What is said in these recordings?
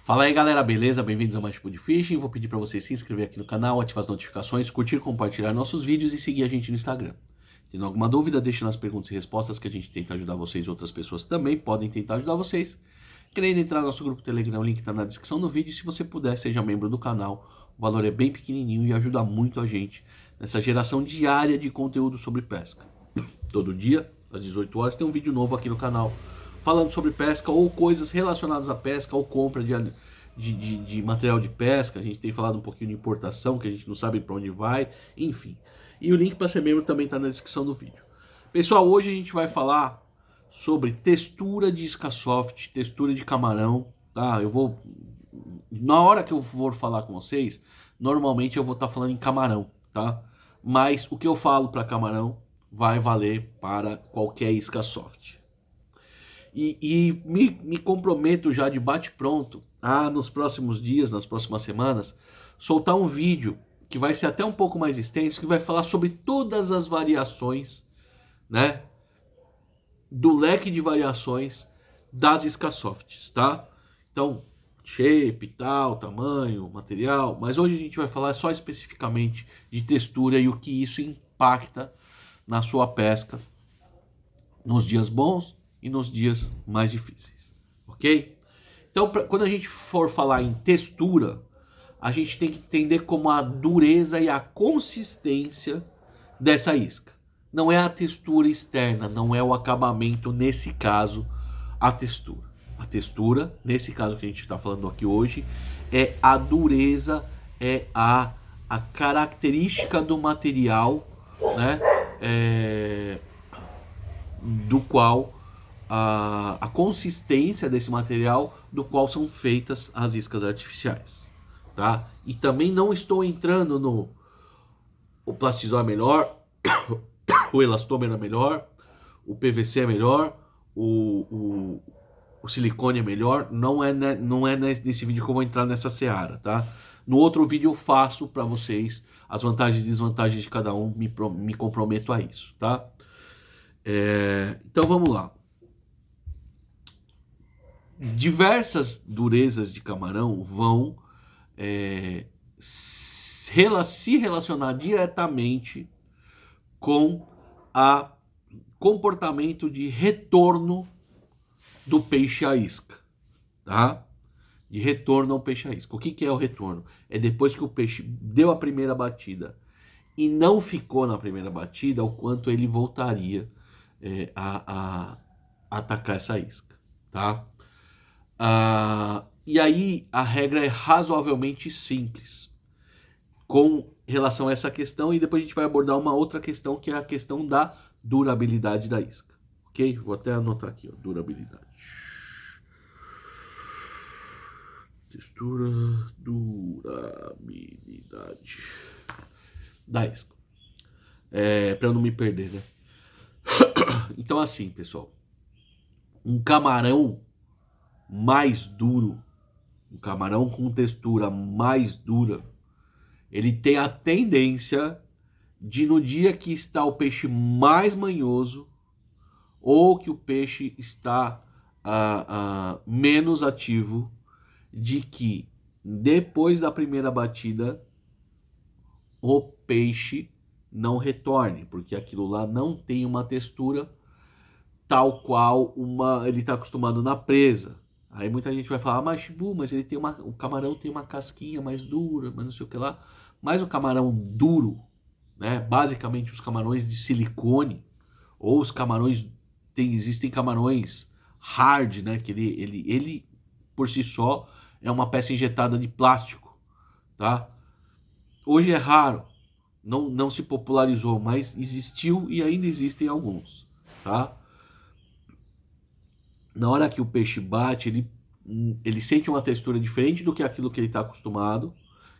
Fala aí galera, beleza? Bem-vindos a mais tipo de Fishing. Vou pedir para você se inscrever aqui no canal, ativar as notificações, curtir, compartilhar nossos vídeos e seguir a gente no Instagram. Tendo alguma dúvida, deixe nas perguntas e respostas que a gente tenta ajudar vocês e outras pessoas também podem tentar ajudar vocês. Querendo entrar no nosso grupo Telegram, o link está na descrição do vídeo. Se você puder, seja membro do canal. O valor é bem pequenininho e ajuda muito a gente nessa geração diária de conteúdo sobre pesca. Todo dia, às 18 horas, tem um vídeo novo aqui no canal falando sobre pesca ou coisas relacionadas à pesca ou compra de material de pesca. A gente tem falado um pouquinho de importação, que a gente não sabe para onde vai, enfim. E o link para ser membro também está na descrição do vídeo. Pessoal, hoje a gente vai falar sobre textura de isca soft, textura de camarão, tá? Na hora que eu for falar com vocês, normalmente eu vou estar falando em camarão, tá? Mas o que eu falo para camarão vai valer para qualquer isca soft. Me comprometo já de bate-pronto a, nos próximos dias, nas próximas semanas, soltar um vídeo que vai ser até um pouco mais extenso, que vai falar sobre todas as variações, né, do leque de variações das iscas softs, tá? Então, shape, tal, tamanho, material, mas hoje a gente vai falar só especificamente de textura e o que isso impacta na sua pesca nos dias bons e nos dias mais difíceis, ok? Então, quando a gente for falar em textura, a gente tem que entender como a dureza e a consistência dessa isca. Não é a textura externa, não é o acabamento, nesse caso, a textura. A textura, nesse caso que a gente está falando aqui hoje, é a dureza, é a característica do material, né? Do qual a consistência desse material do qual são feitas as iscas artificiais, tá? E também não estou entrando no o plastidor é melhor, o elastômero é melhor, o PVC é melhor, o silicone é melhor. Não é nesse vídeo que eu vou entrar nessa seara, tá? No outro vídeo eu faço para vocês as vantagens e desvantagens de cada um, me comprometo a isso, tá? Então vamos lá. Diversas durezas de camarão vão se relacionar diretamente com o comportamento de retorno do peixe à isca, tá? De retorno ao peixe à isca. O que é o retorno? É depois que o peixe deu a primeira batida e não ficou na primeira batida, o quanto ele voltaria a atacar essa isca, tá? E aí a regra é razoavelmente simples com relação a essa questão, e depois a gente vai abordar uma outra questão, que é a questão da durabilidade da isca, ok? Vou até anotar aqui, ó, durabilidade. Textura, durabilidade da isca. Para eu não me perder, né? Então assim, pessoal, um camarão mais duro, um camarão com textura mais dura, ele tem a tendência de, no dia que está o peixe mais manhoso ou que o peixe está menos ativo, de que depois da primeira batida o peixe não retorne, porque aquilo lá não tem uma textura tal qual ele está acostumado na presa. Aí muita gente vai falar, mas Shibu, mas ele tem o camarão tem uma casquinha mais dura, mas não sei o que lá. Mas o camarão duro, né? Basicamente os camarões de silicone, ou os camarões, existem camarões hard, né? Que ele por si só é uma peça injetada de plástico, tá? Hoje é raro, não se popularizou, mas existiu e ainda existem alguns, tá? Na hora que o peixe bate, ele sente uma textura diferente do que aquilo que ele está acostumado,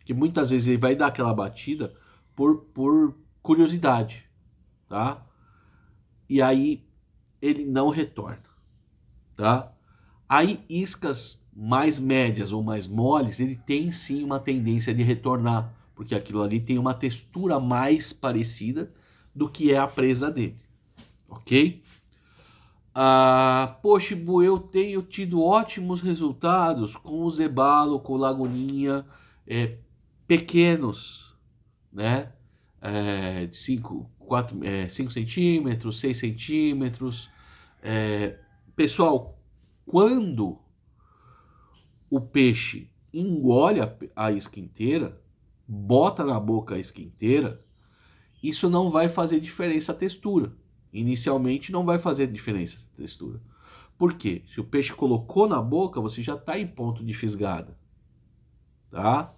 que muitas vezes ele vai dar aquela batida por curiosidade, tá? E aí ele não retorna, tá? Aí iscas mais médias ou mais moles, ele tem sim uma tendência de retornar, porque aquilo ali tem uma textura mais parecida do que é a presa dele, ok? Poxa, Bu, eu tenho tido ótimos resultados com o Zebalo, com Lagoninha, pequenos, né? De 5 centímetros, 6 centímetros. Pessoal, quando o peixe engole a isca inteira, bota na boca a isca inteira, isso não vai fazer diferença a textura. Inicialmente não vai fazer diferença a textura. Por quê? Se o peixe colocou na boca, você já está em ponto de fisgada. Tá?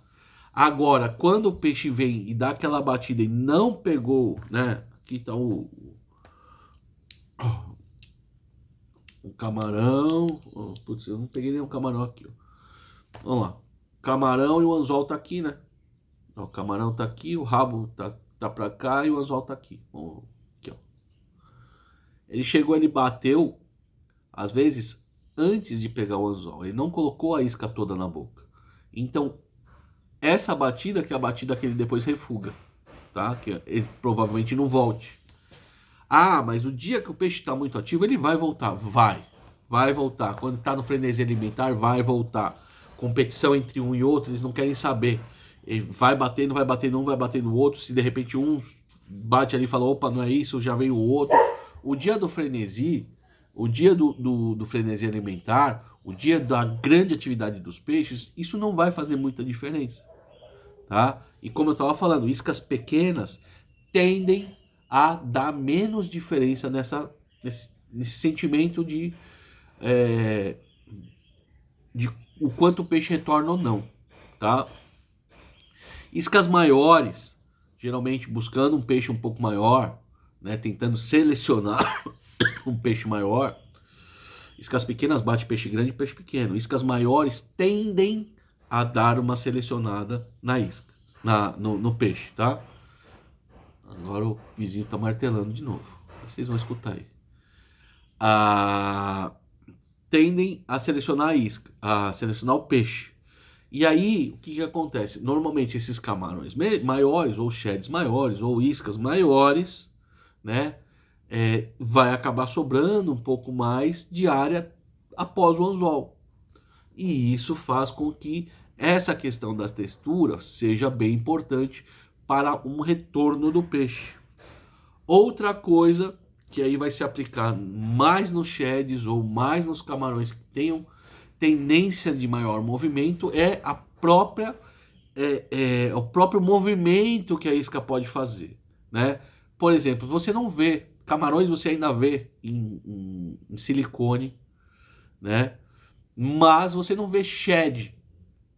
Agora, quando o peixe vem e dá aquela batida e não pegou, né? Aqui está o camarão. Putz, eu não peguei nenhum camarão aqui. Ó. Vamos lá. Camarão e o anzol tá aqui, né? Ó, o camarão tá aqui, o rabo tá pra cá e o anzol tá aqui. Aqui, ó. Ele chegou, ele bateu, às vezes, antes de pegar o anzol. Ele não colocou a isca toda na boca. Então, essa batida que é a batida que ele depois refuga, tá? Que ele provavelmente não volte. Mas o dia que o peixe está muito ativo, ele vai voltar. Vai voltar. Quando está no frenesi alimentar, vai voltar. Competição entre um e outro, eles não querem saber. Ele vai bater, não vai bater num, vai bater no outro. Se de repente um bate ali e fala, opa, não é isso, já veio o outro. O dia do frenesi, o dia do frenesi alimentar, o dia da grande atividade dos peixes, isso não vai fazer muita diferença. Tá? E como eu estava falando, iscas pequenas tendem a dar menos diferença nesse sentimento de o quanto o peixe retorna ou não, tá? Iscas maiores, geralmente buscando um peixe um pouco maior, né, tentando selecionar um peixe maior. Iscas pequenas bate peixe grande e peixe pequeno. Iscas maiores tendem a dar uma selecionada na isca, no peixe, tá? Agora o vizinho tá martelando de novo. Vocês vão escutar aí. Tendem a selecionar a isca, a selecionar o peixe. E aí, o que acontece? Normalmente esses camarões maiores, ou sheds maiores, ou iscas maiores, né? Vai acabar sobrando um pouco mais de área após o anzol. E isso faz com que essa questão das texturas seja bem importante para um retorno do peixe. Outra coisa que aí vai se aplicar mais nos sheds ou mais nos camarões que tenham tendência de maior movimento é o próprio movimento que a isca pode fazer, né? Por exemplo, você não vê camarões, você ainda vê em silicone, né? Mas você não vê shed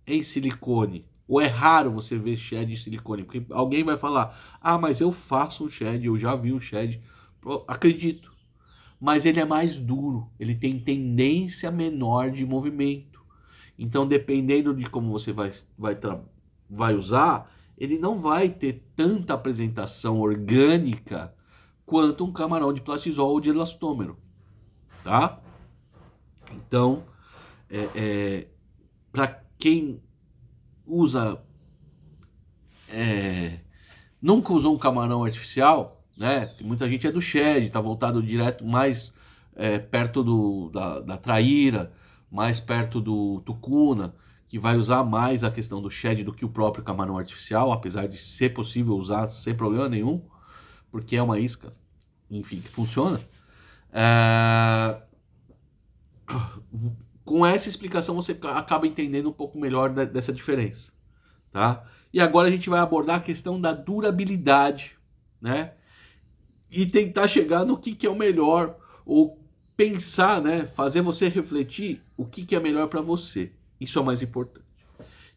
em silicone. Ou é raro você ver shed em silicone, porque alguém vai falar, mas eu faço um shed, eu já vi um shed. Acredito. Mas ele é mais duro, ele tem tendência menor de movimento. Então, dependendo de como você vai usar, ele não vai ter tanta apresentação orgânica quanto um camarão de plastisol ou de elastômero, tá? Então, para quem usa, nunca usou um camarão artificial, né? Muita gente é do shed, tá voltado direto mais perto da traíra, mais perto do tucuna, que vai usar mais a questão do shed do que o próprio camarão artificial, apesar de ser possível usar sem problema nenhum, porque é uma isca, enfim, que funciona. Com essa explicação você acaba entendendo um pouco melhor dessa diferença, tá? E agora a gente vai abordar a questão da durabilidade, né? E tentar chegar no que é o melhor, ou pensar, né? Fazer você refletir o que é melhor para você. Isso é o mais importante.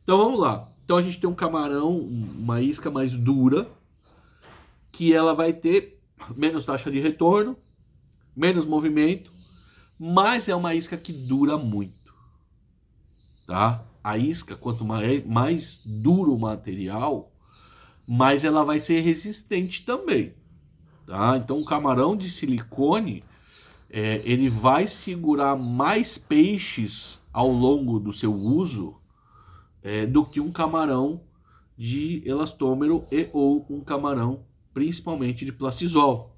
Então vamos lá. Então a gente tem um camarão, uma isca mais dura, que ela vai ter menos taxa de retorno, menos movimento, mas é uma isca que dura muito, tá? A isca, quanto mais duro o material, mais ela vai ser resistente também, tá? Então o camarão de silicone, ele vai segurar mais peixes ao longo do seu uso do que um camarão de elastômero ou um camarão principalmente de plastisol,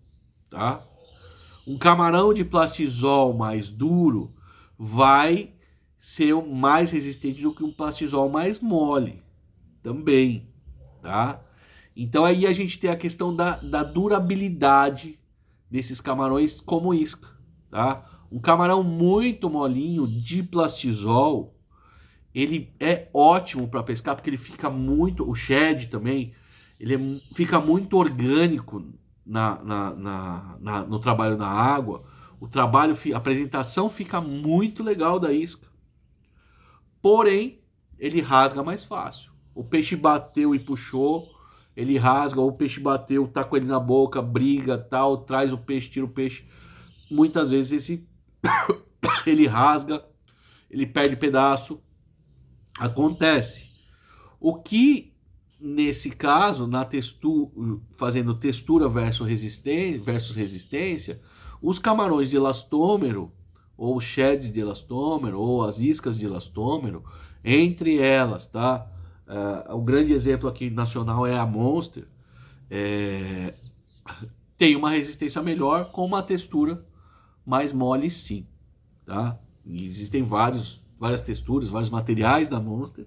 tá? Um camarão de plastisol mais duro vai ser mais resistente do que um plastisol mais mole também, tá? Então aí a gente tem a questão da durabilidade desses camarões como isca, tá? Um camarão muito molinho de plastisol, ele é ótimo para pescar porque ele fica muito, o shed também, fica muito orgânico no trabalho na água. O trabalho, a apresentação fica muito legal da isca. Porém, ele rasga mais fácil. O peixe bateu e puxou, ele rasga, ou o peixe bateu, tá com ele na boca, briga, tal, traz o peixe, tira o peixe. Muitas vezes esse ele rasga, ele perde pedaço. Acontece. O que nesse caso, na textura, fazendo textura versus resistência, os camarões de elastômero, ou sheds de elastômero, ou as iscas de elastômero, entre elas, tá? O grande exemplo aqui nacional é a Monster, tem uma resistência melhor com uma textura mais mole, sim, tá? E existem várias texturas, vários materiais da Monster,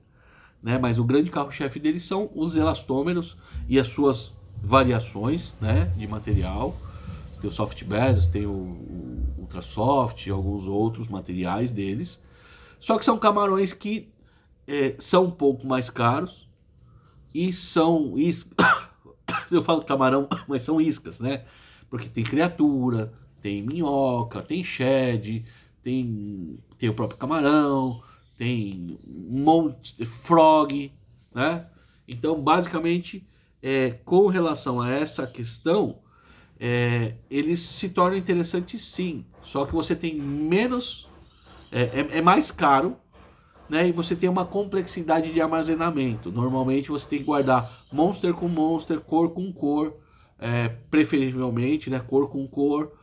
né? Mas o grande carro-chefe deles são os elastômeros e as suas variações, né, de material. Você tem o soft bass, tem o ultra soft e alguns outros materiais deles. Só que são camarões que são um pouco mais caros e são eu falo camarão, mas são iscas, né? Porque tem criatura, tem minhoca, tem shed, tem o próprio camarão, tem um monte de frog, né? Então, basicamente, com relação a essa questão, eles se tornam interessantes sim. Só que você tem menos, é mais caro, né? E você tem uma complexidade de armazenamento. Normalmente você tem que guardar monster com monster, cor com cor, preferivelmente, né? Cor com cor,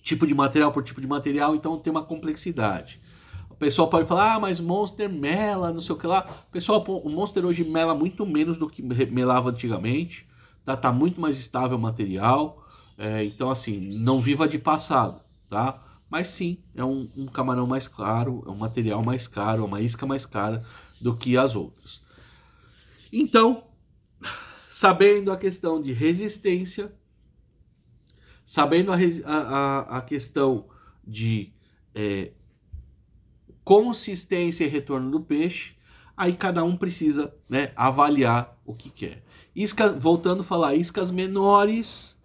tipo de material por tipo de material, então tem uma complexidade. O pessoal pode falar, ah, mas Monster mela, não sei o que lá. Pessoal, o Monster hoje mela muito menos do que melava antigamente, tá muito mais estável o material, então assim, não viva de passado, tá? Mas sim, é um camarão mais caro, é um material mais caro, é uma isca mais cara do que as outras. Então, sabendo a questão de resistência, sabendo a questão de consistência e retorno do peixe, aí cada um precisa, né, avaliar o que quer. Voltando a falar, iscas menores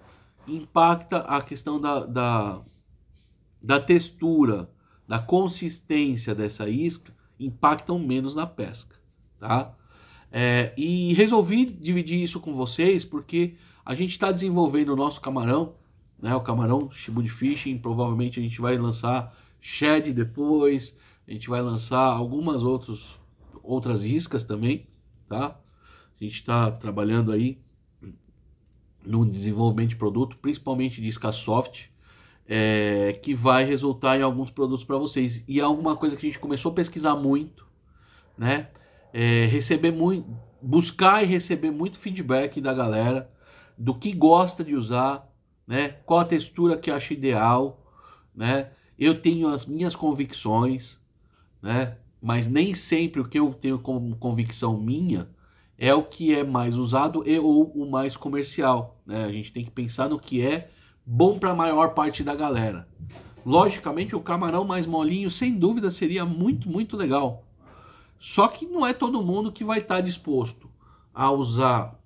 impacta a questão da textura, da consistência dessa isca, impactam menos na pesca, tá? E resolvi dividir isso com vocês porque a gente está desenvolvendo o nosso camarão, né? O camarão Shibud Fishing, provavelmente a gente vai lançar shed depois, a gente vai lançar algumas outras iscas também, tá? A gente está trabalhando aí no desenvolvimento de produto, principalmente de isca soft, que vai resultar em alguns produtos para vocês. E é alguma coisa que a gente começou a pesquisar muito, né? Receber muito, buscar e receber muito feedback da galera do que gosta de usar, né? Qual a textura que acha ideal, né? Eu tenho as minhas convicções, né? Mas nem sempre o que eu tenho como convicção minha é o que é mais usado ou o mais comercial, né? A gente tem que pensar no que é bom para a maior parte da galera. Logicamente, o camarão mais molinho, sem dúvida, seria muito, muito legal. Só que não é todo mundo que vai estar disposto a usar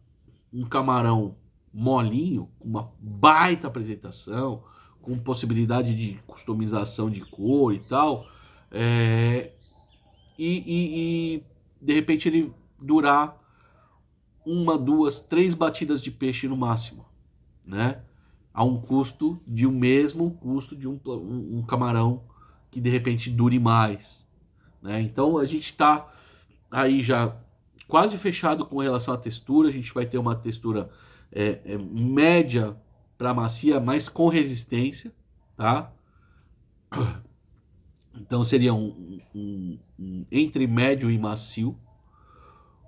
um camarão molinho, com uma baita apresentação, com possibilidade de customização de cor e tal, e de repente ele durar uma, duas, três batidas de peixe no máximo, né? A um custo de um mesmo custo de um camarão que de repente dure mais, né? Então a gente está aí já quase fechado com relação à textura. A gente vai ter uma textura média para macia, mas com resistência, tá? Então seria um entre médio e macio,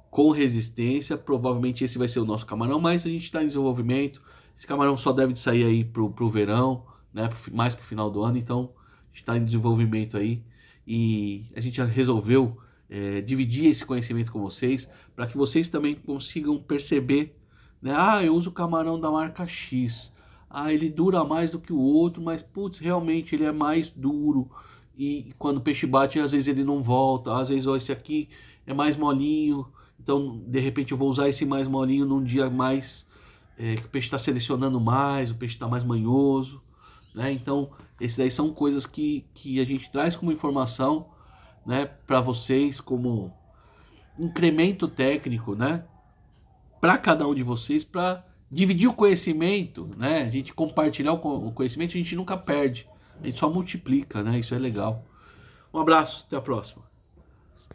com resistência. Provavelmente esse vai ser o nosso camarão, mas a gente está em desenvolvimento. Esse camarão só deve sair aí pro verão, né? Mais pro final do ano, então a gente está em desenvolvimento aí e a gente já resolveu dividir esse conhecimento com vocês para que vocês também consigam perceber, né? Ah, eu uso camarão da marca X. Ah, ele dura mais do que o outro, mas putz, realmente ele é mais duro. E quando o peixe bate, às vezes ele não volta. Às vezes, ó, esse aqui é mais molinho. Então, de repente, eu vou usar esse mais molinho num dia mais que o peixe está selecionando mais, o peixe está mais manhoso, né? Então, esses daí são coisas que a gente traz como informação, né, para vocês, como incremento técnico, né, para cada um de vocês, para dividir o conhecimento, né? A gente compartilhar o conhecimento, a gente nunca perde, a gente só multiplica, né? Isso é legal. Um abraço, até a próxima.